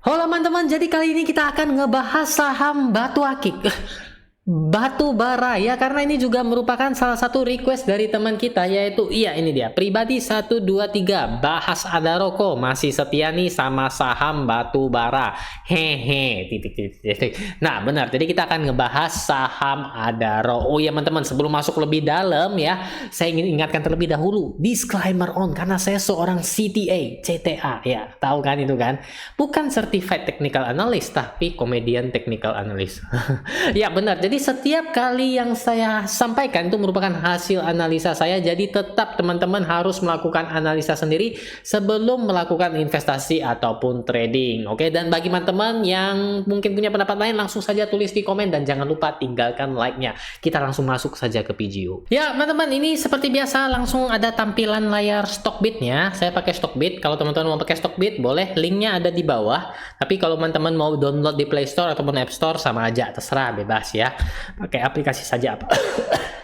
Halo teman-teman, jadi kali ini kita akan ngebahas saham Batu Akik. Batu bara ya, karena ini juga merupakan salah satu request dari teman kita, yaitu ini dia pribadi 123 bahas Adaroko masih setia nih sama saham batu bara, hehe titik. Nah benar, jadi kita akan ngebahas saham Adaro. Oh ya teman-teman, sebelum masuk lebih dalam ya, saya ingin ingatkan terlebih dahulu disclaimer on, karena saya seorang CTA ya, tahu kan itu kan, bukan certified technical analyst tapi komedian technical analyst. Ya benar, jadi setiap kali yang saya sampaikan itu merupakan hasil analisa saya, jadi tetap teman-teman harus melakukan analisa sendiri sebelum melakukan investasi ataupun trading. Oke, dan bagi teman-teman yang mungkin punya pendapat lain, langsung saja tulis di komen dan jangan lupa tinggalkan like-nya. Kita langsung masuk saja ke video. Ya teman-teman, ini seperti biasa langsung ada tampilan layar Stockbit-nya. Saya pakai Stockbit. Kalau teman-teman mau pakai Stockbit boleh, linknya ada di bawah. Tapi kalau teman-teman mau download di Play Store ataupun App Store sama aja, terserah, bebas ya. Pakai aplikasi saja apa.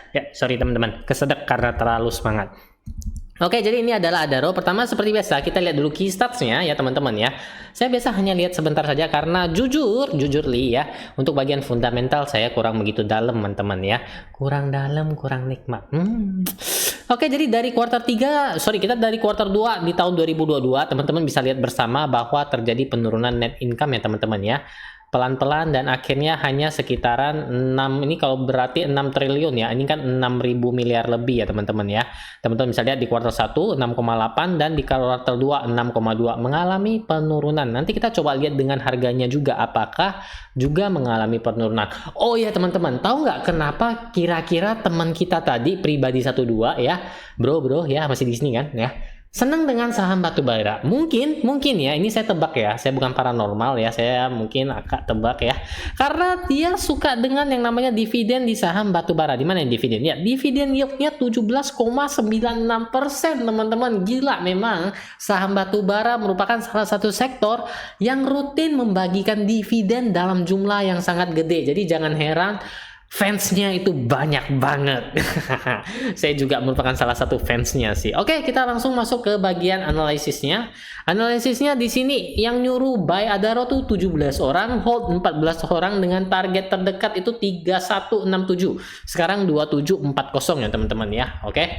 Ya, sorry teman-teman, kesedek karena terlalu semangat. Oke, jadi ini adalah Adaro. Pertama seperti biasa kita lihat dulu key stats-nya ya teman-teman ya. Saya biasa hanya lihat sebentar saja karena jujur li ya, untuk bagian fundamental saya kurang begitu dalam teman-teman ya. Kurang dalam, kurang nikmat. Oke, jadi dari kita dari kuartal 2 di tahun 2022, teman-teman bisa lihat bersama bahwa terjadi penurunan net income ya teman-teman ya. Pelan-pelan dan akhirnya hanya sekitaran 6, ini kalau berarti 6 triliun ya, ini kan 6.000 miliar lebih ya teman-teman ya. Teman-teman bisa lihat di kuartal 1 6,8 dan di kuartal 2 6,2 mengalami penurunan. Nanti kita coba lihat dengan harganya juga apakah juga mengalami penurunan. Oh ya teman-teman, tahu nggak kenapa kira-kira teman kita tadi pribadi 12 ya, bro ya, masih di sini kan ya, senang dengan saham batu bara? Mungkin ya, ini saya tebak ya, saya bukan paranormal ya, saya mungkin agak tebak ya, karena dia suka dengan yang namanya dividen di saham batu bara. Di mana yang dividen? Ya, dividen yieldnya 17,96% teman-teman. Gila, memang saham batu bara merupakan salah satu sektor yang rutin membagikan dividen dalam jumlah yang sangat gede. Jadi jangan heran fansnya itu banyak banget. Saya juga merupakan salah satu fansnya sih. Oke, kita langsung masuk ke bagian analisisnya. Analisisnya di sini yang nyuruh buy Adaro tuh 17 orang, hold 14 orang dengan target terdekat itu 3167. Sekarang 2740 ya teman-teman ya. Oke.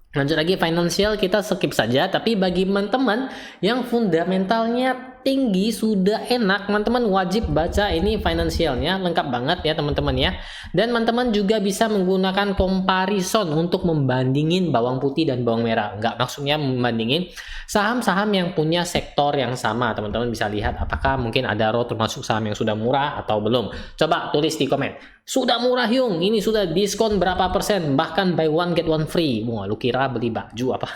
Lanjut lagi, financial kita skip saja, tapi bagi teman-teman yang fundamentalnya tinggi sudah enak, teman-teman wajib baca ini financialnya, lengkap banget ya teman-teman ya. Dan teman-teman juga bisa menggunakan comparison untuk membandingin bawang putih dan bawang merah. Enggak, maksudnya membandingin saham-saham yang punya sektor yang sama. Teman-teman bisa lihat apakah mungkin Adaro termasuk saham yang sudah murah atau belum. Coba tulis di komen. Sudah murah Yung, ini sudah diskon berapa persen, bahkan buy one get one free. Wah, lu kira beli baju apa?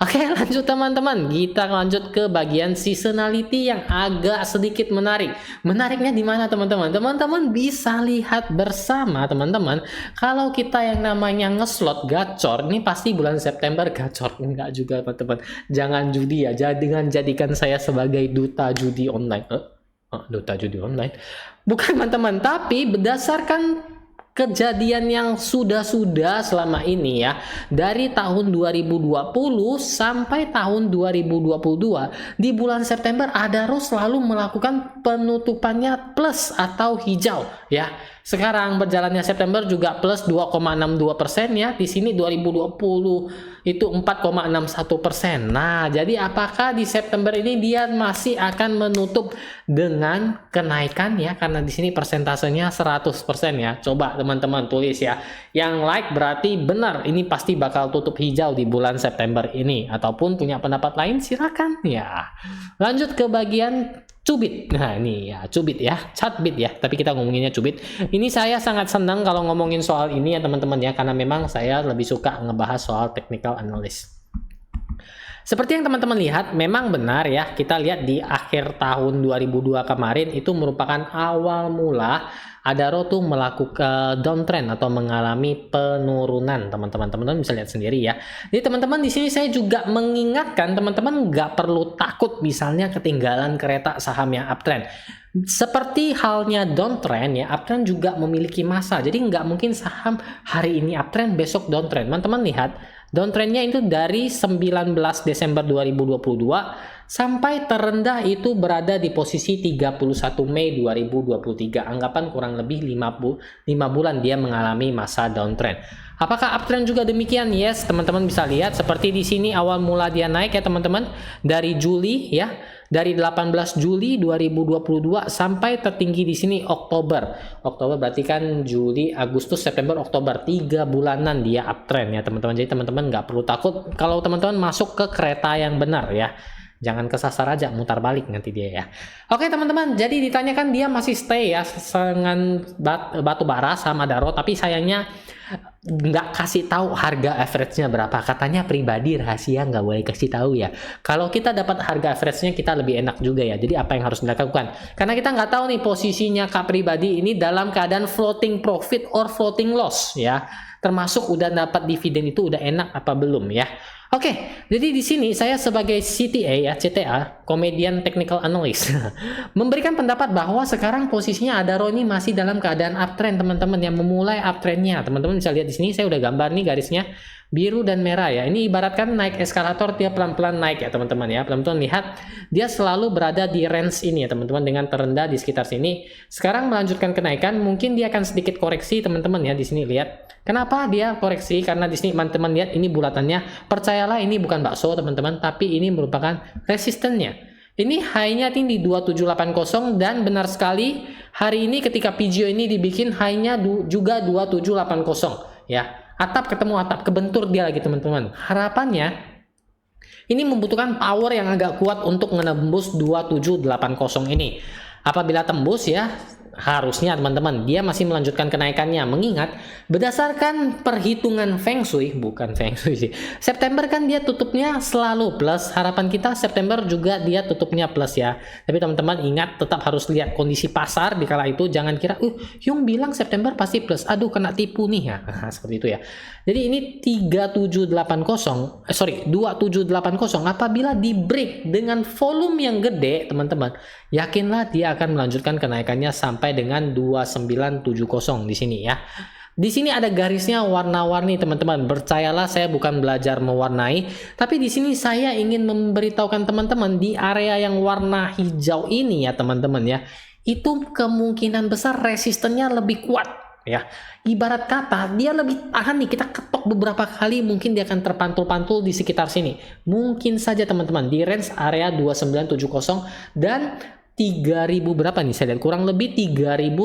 Oke, lanjut teman-teman, kita lanjut ke bagian seasonality yang agak sedikit menarik. Menariknya di mana teman-teman? Teman-teman bisa lihat bersama teman-teman, kalau kita yang namanya ngeslot gacor, ini pasti bulan September gacor. Enggak juga teman-teman, jangan judi ya, jadikan saya sebagai duta judi online. Duta judi online bukan teman-teman, tapi berdasarkan kejadian yang sudah selama ini ya, dari tahun 2020 sampai tahun 2022 di bulan September Adaro selalu melakukan penutupannya plus atau hijau ya. Sekarang berjalannya September juga plus 2,62% ya. Di sini 2020 itu 4,61%. Nah, jadi apakah di September ini dia masih akan menutup dengan kenaikan ya? Karena di sini persentasenya 100% ya. Coba teman-teman tulis ya. Yang like berarti benar, ini pasti bakal tutup hijau di bulan September ini. Ataupun punya pendapat lain silakan ya. Lanjut ke bagian cubit. Nah ini ya cubit ya, Chartbit ya, tapi kita ngomonginnya cubit. Ini saya sangat senang kalau ngomongin soal ini ya teman-teman ya, karena memang saya lebih suka ngebahas soal technical analysis. Seperti yang teman-teman lihat, memang benar ya, kita lihat di akhir tahun 2002 kemarin itu merupakan awal mula Adaro tuh melakukan downtrend atau mengalami penurunan, teman-teman. Teman-teman bisa lihat sendiri ya. Jadi teman-teman di sini saya juga mengingatkan teman-teman nggak perlu takut misalnya ketinggalan kereta saham yang uptrend. Seperti halnya downtrend ya, uptrend juga memiliki masa. Jadi nggak mungkin saham hari ini uptrend besok downtrend. Teman-teman lihat downtrendnya itu dari 19 Desember 2022 sampai terendah itu berada di posisi 31 Mei 2023. Anggapan kurang lebih 5 bulan dia mengalami masa downtrend. Apakah uptrend juga demikian? Yes, teman-teman bisa lihat seperti di sini awal mula dia naik ya teman-teman, dari Juli ya. Dari 18 Juli 2022 sampai tertinggi di sini Oktober. Oktober berarti kan Juli, Agustus, September, Oktober. 3 bulanan dia uptrend ya teman-teman. Jadi teman-teman nggak perlu takut kalau teman-teman masuk ke kereta yang benar ya. Jangan kesasar aja, mutar balik nanti dia ya. Oke teman-teman, jadi ditanyakan dia masih stay ya dengan batu bara sama Adaro, tapi sayangnya nggak kasih tahu harga average-nya berapa. Katanya pribadi rahasia, nggak boleh kasih tahu ya. Kalau kita dapat harga average-nya kita lebih enak juga ya. Jadi apa yang harus dilakukan? Karena kita nggak tahu nih posisinya Kak pribadi ini dalam keadaan floating profit or floating loss ya. Termasuk udah dapat dividen itu udah enak apa belum ya. Oke, jadi di sini saya sebagai CTA ya, CTA, Comedian Technical Analyst, memberikan pendapat bahwa sekarang posisinya Adaro ini masih dalam keadaan uptrend teman-teman, yang memulai uptrendnya. Teman-teman bisa lihat di sini saya udah gambar nih garisnya biru dan merah ya. Ini ibaratkan naik eskalator, dia pelan-pelan naik ya teman-teman ya. Teman-teman lihat dia selalu berada di range ini ya teman-teman, dengan terendah di sekitar sini. Sekarang melanjutkan kenaikan, mungkin dia akan sedikit koreksi teman-teman ya. Di sini lihat. Kenapa dia koreksi? Karena di sini teman-teman lihat ini bulatannya. Percayalah ini bukan bakso teman-teman, tapi ini merupakan resistennya. Ini high-nya tinggi 2780 dan benar sekali hari ini ketika PGO ini dibikin high-nya juga 2780 ya. Atap ketemu atap, kebentur dia lagi teman-teman. Harapannya ini membutuhkan power yang agak kuat untuk menembus 2780 ini. Apabila tembus ya, harusnya teman-teman dia masih melanjutkan kenaikannya, mengingat berdasarkan perhitungan Feng Shui, bukan Feng Shui sih, September kan dia tutupnya selalu plus. Harapan kita September juga dia tutupnya plus ya. Tapi teman-teman ingat, tetap harus lihat kondisi pasar di kala itu. Jangan kira Yung bilang September pasti plus, aduh kena tipu nih ya. Seperti itu ya. Jadi ini 2780 apabila di break dengan volume yang gede teman-teman, yakinlah dia akan melanjutkan kenaikannya sampai dengan 2970 di sini ya. Di sini ada garisnya warna-warni teman-teman. Percayalah saya bukan belajar mewarnai, tapi di sini saya ingin memberitahukan teman-teman di area yang warna hijau ini ya teman-teman ya. Itu kemungkinan besar resistennya lebih kuat ya. Ibarat kata dia lebih tahan nih, kita ketok beberapa kali mungkin dia akan terpantul-pantul di sekitar sini. Mungkin saja teman-teman di range area 2970 dan 3000 berapa nih, saya lihat kurang lebih 3100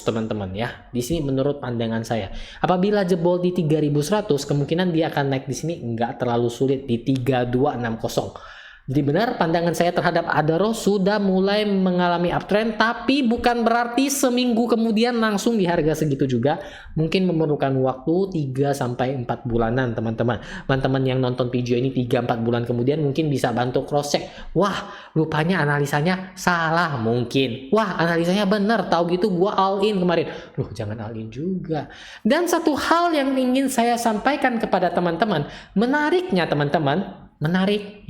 teman-teman ya. Di sini menurut pandangan saya, apabila jebol di 3100 kemungkinan dia akan naik di sini nggak terlalu sulit di 3260. Jadi benar pandangan saya terhadap Adaro sudah mulai mengalami uptrend, tapi bukan berarti seminggu kemudian langsung di harga segitu juga. Mungkin memerlukan waktu 3-4 bulanan teman-teman. Teman-teman yang nonton video ini 3-4 bulan kemudian mungkin bisa bantu cross check. Wah, rupanya analisanya salah mungkin. Wah, analisanya benar, tahu gitu gua all in kemarin. Loh, jangan all in juga. Dan satu hal yang ingin saya sampaikan kepada teman-teman, menariknya teman-teman, menarik.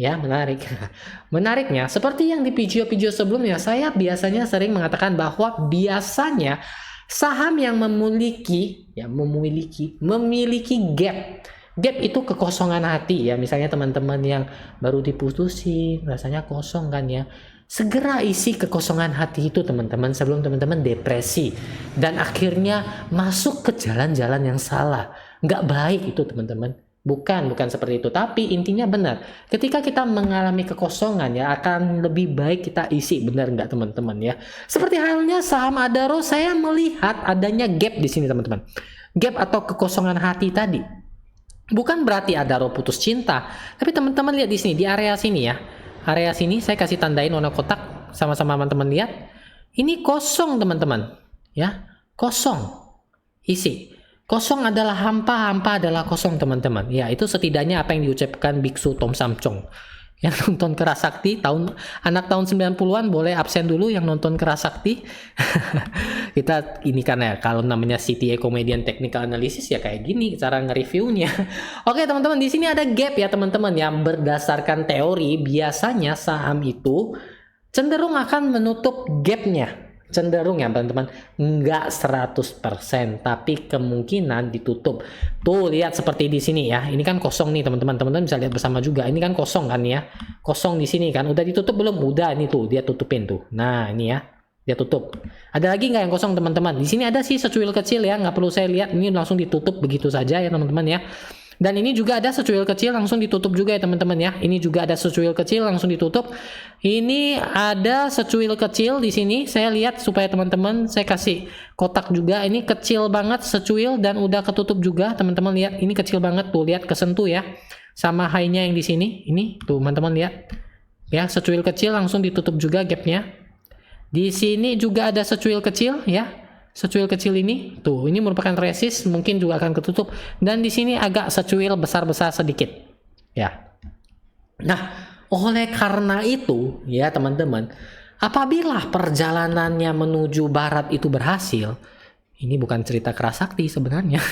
Menariknya, seperti yang di video-video sebelumnya, saya biasanya sering mengatakan bahwa biasanya saham yang memiliki gap itu kekosongan hati ya. Misalnya teman-teman yang baru diputusin, rasanya kosong kan ya. Segera isi kekosongan hati itu teman-teman sebelum teman-teman depresi dan akhirnya masuk ke jalan-jalan yang salah. Nggak baik itu teman-teman. Bukan seperti itu, tapi intinya benar. Ketika kita mengalami kekosongan ya, akan lebih baik kita isi, benar nggak teman-teman ya. Seperti halnya saham Adaro, saya melihat adanya gap di sini teman-teman. Gap atau kekosongan hati tadi. Bukan berarti Adaro putus cinta, tapi teman-teman lihat di sini, di area sini ya. Area sini saya kasih tandain warna kotak, sama-sama teman-teman lihat. Ini kosong teman-teman, ya, kosong, isi. Kosong adalah hampa adalah kosong teman-teman. Ya, itu setidaknya apa yang diucapkan Biksu Tom Samcong. Yang nonton Kerasakti anak tahun 90-an boleh absen dulu yang nonton Kerasakti. Kita ini karena kalau namanya CTA Comedian Technical Analysis ya kayak gini cara nge-reviewnya. Oke, teman-teman, di sini ada gap ya teman-teman, yang berdasarkan teori biasanya saham itu cenderung akan menutup gapnya cenderung ya teman-teman, nggak 100%, tapi kemungkinan ditutup. Tuh lihat seperti di sini ya, ini kan kosong nih teman-teman, teman-teman bisa lihat bersama juga, ini kan kosong kan ya, kosong di sini kan, udah ditutup belum? Udah, ini tuh dia tutupin tuh. Nah ini ya, dia tutup. Ada lagi nggak yang kosong teman-teman? Di sini ada sih secuil kecil ya, nggak perlu saya lihat, ini langsung ditutup begitu saja ya teman-teman ya. Dan ini juga ada secuil kecil langsung ditutup juga ya teman-teman ya. Ini juga ada secuil kecil langsung ditutup. Ini ada secuil kecil di sini. Saya lihat supaya teman-teman, saya kasih kotak juga. Ini kecil banget secuil dan udah ketutup juga. Teman-teman lihat, ini kecil banget tuh, lihat kesentuh ya. Sama high-nya yang di sini. Ini tuh teman-teman lihat. Ya, secuil kecil langsung ditutup juga gapnya. Di sini juga ada secuil kecil ya. Secuil kecil ini tuh, ini merupakan resist, mungkin juga akan ketutup. Dan di sini agak secuil besar-besar sedikit ya. Nah, oleh karena itu ya teman-teman, apabila perjalanannya menuju barat itu berhasil, ini bukan cerita kerasakti sebenarnya.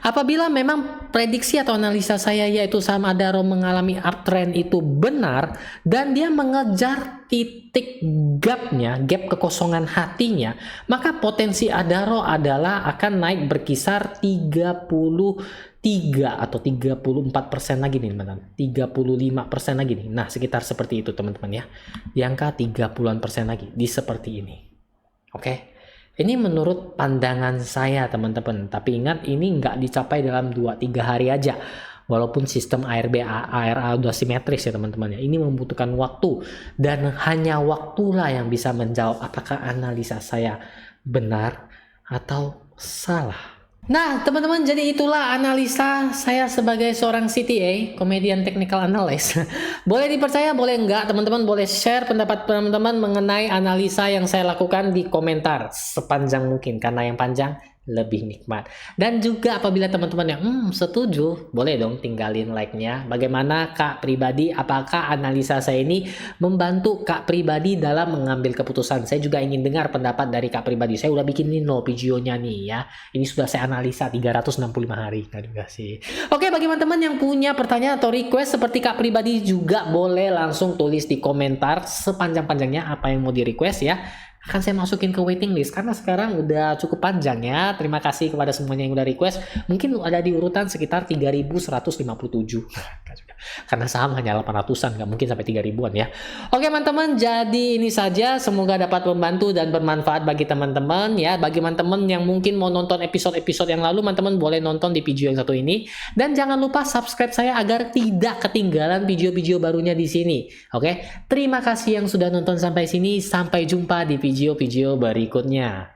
Apabila memang prediksi atau analisa saya yaitu saham Adaro mengalami uptrend itu benar dan dia mengejar titik gapnya, gap kekosongan hatinya, maka potensi Adaro adalah akan naik berkisar 33 atau 34% lagi nih teman-teman, 35% lagi nih. Nah sekitar seperti itu teman-teman ya, di angka 30-an% lagi di seperti ini. Oke. Ini menurut pandangan saya teman-teman, tapi ingat ini nggak dicapai dalam 2-3 hari aja. Walaupun sistem ARB ARA udah simetris ya teman-teman ya, ini membutuhkan waktu dan hanya waktulah yang bisa menjawab apakah analisa saya benar atau salah. Nah teman-teman, jadi itulah analisa saya sebagai seorang CTA, Comedian Technical Analyst. Boleh dipercaya, boleh enggak, teman-teman boleh share pendapat teman-teman mengenai analisa yang saya lakukan di komentar sepanjang mungkin, karena yang panjang lebih nikmat. Dan juga apabila teman-teman yang setuju, boleh dong tinggalin like-nya. Bagaimana Kak pribadi, apakah analisa saya ini membantu Kak pribadi dalam mengambil keputusan? Saya juga ingin dengar pendapat dari Kak pribadi. Saya udah bikin ini videonya nih ya. Ini sudah saya analisa 365 hari. Terima kasih. Oke, bagi teman-teman yang punya pertanyaan atau request seperti Kak pribadi juga boleh langsung tulis di komentar sepanjang-panjangnya apa yang mau di request ya. Akan saya masukin ke waiting list karena sekarang udah cukup panjang ya. Terima kasih kepada semuanya yang udah request. Mungkin ada di urutan sekitar 3157. Karena saham hanya 800-an, nggak mungkin sampai 3000-an ya. Oke teman-teman, jadi ini saja, semoga dapat membantu dan bermanfaat bagi teman-teman ya. Bagi teman-teman yang mungkin mau nonton episode-episode yang lalu, teman-teman boleh nonton di video yang satu ini. Dan jangan lupa subscribe saya agar tidak ketinggalan video-video barunya di sini. Oke, terima kasih yang sudah nonton sampai sini. Sampai jumpa di video-video berikutnya.